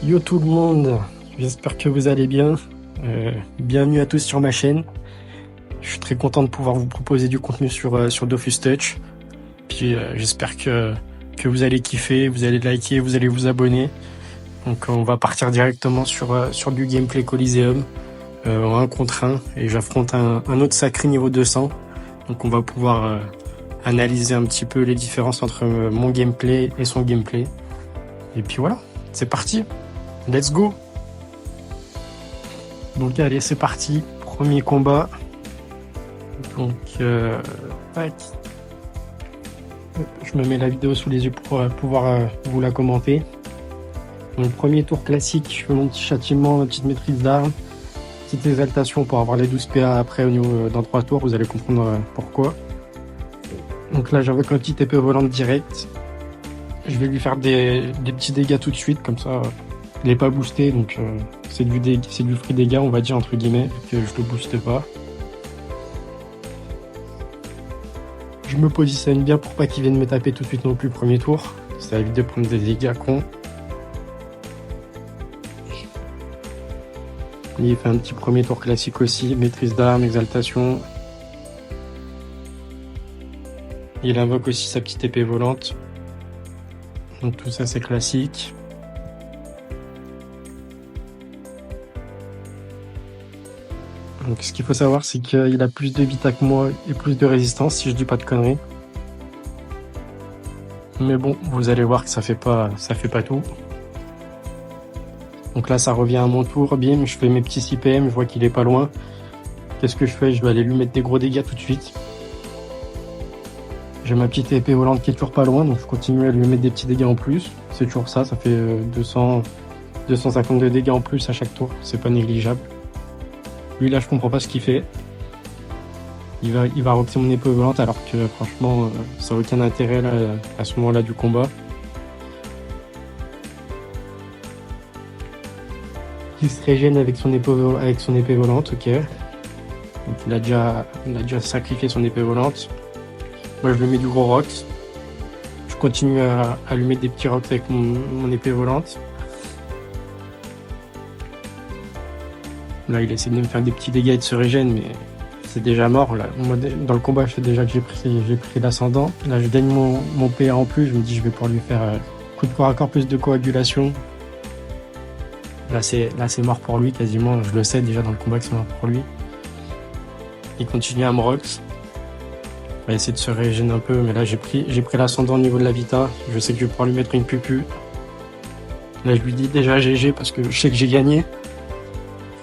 Yo tout le monde, j'espère que vous allez bien. Bienvenue à tous sur ma chaîne. Je suis très content de pouvoir vous proposer du contenu sur Dofus Touch. Puis j'espère que vous allez kiffer, vous allez liker, vous allez vous abonner. Donc on va partir directement sur du gameplay Coliseum en 1 contre 1 et j'affronte un autre sacré niveau 200. Donc on va pouvoir analyser un petit peu les différences entre mon gameplay et son gameplay. Et puis voilà, c'est parti. Let's go! Donc allez, c'est parti. Premier combat. Donc, tac. Je me mets la vidéo sous les yeux pour pouvoir vous la commenter. Donc premier tour classique, je fais mon petit châtiment, ma petite maîtrise d'armes, petite exaltation pour avoir les 12 PA après au niveau dans 3 tours, vous allez comprendre pourquoi. Donc là j'invoque un petit épée volante direct. Je vais lui faire des petits dégâts tout de suite, comme ça il n'est pas boosté, donc c'est du free dégâts on va dire entre guillemets, que je le booste pas. Je me positionne bien pour pas qu'il vienne me taper tout de suite non plus premier tour, ça évite de prendre des dégâts cons. Il fait un petit premier tour classique aussi, maîtrise d'armes, exaltation. Il invoque aussi sa petite épée volante. Donc tout ça c'est classique. Donc ce qu'il faut savoir c'est qu'il a plus de vita que moi et plus de résistance si je dis pas de conneries. Mais bon, vous allez voir que ça fait pas tout. Donc là ça revient à mon tour, bim, je fais mes petits 6 PM, je vois qu'il est pas loin. Qu'est-ce que je fais? Je vais aller lui mettre des gros dégâts tout de suite. J'ai ma petite épée volante qui est toujours pas loin, donc je continue à lui mettre des petits dégâts en plus. C'est toujours ça fait 252 dégâts en plus à chaque tour, c'est pas négligeable. Lui là je comprends pas ce qu'il fait. Il va roxer mon épée volante alors que franchement ça n'a aucun intérêt là, à ce moment là du combat. Il se régène avec son épée volante, ok. Donc il a déjà sacrifié son épée volante. Moi je lui mets du gros rox. Je continue à lui mettre des petits rox avec mon épée volante. Là il essaie de me faire des petits dégâts et de se régène, mais c'est déjà mort là. Moi, dans le combat je sais déjà que j'ai pris l'ascendant. Là je gagne mon PA en plus, je me dis je vais pouvoir lui faire coup de corps à corps plus de coagulation. Là c'est mort pour lui quasiment, je le sais déjà dans le combat que c'est mort pour lui. Il continue à me rox. On va essayer de se régénérer un peu, mais là j'ai pris l'ascendant au niveau de la vita. Je sais que je vais pouvoir lui mettre une pupu. Là je lui dis déjà GG parce que je sais que j'ai gagné.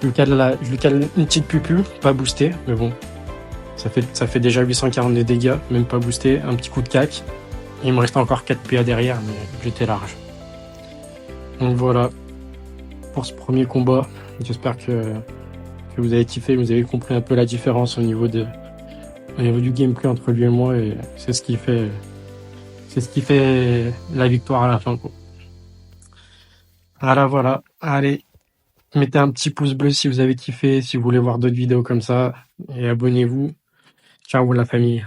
Je lui cale une petite pupu, pas boosté, mais bon. Ça fait déjà 840 de dégâts, même pas boosté, un petit coup de cac. Il me reste encore 4 PA derrière, mais j'étais large. Donc voilà, pour ce premier combat. J'espère que vous avez kiffé, vous avez compris un peu la différence au niveau du gameplay entre lui et moi, et c'est ce qui fait la victoire à la fin, quoi. Voilà, allez, mettez un petit pouce bleu si vous avez kiffé, si vous voulez voir d'autres vidéos comme ça, et abonnez-vous. Ciao la famille.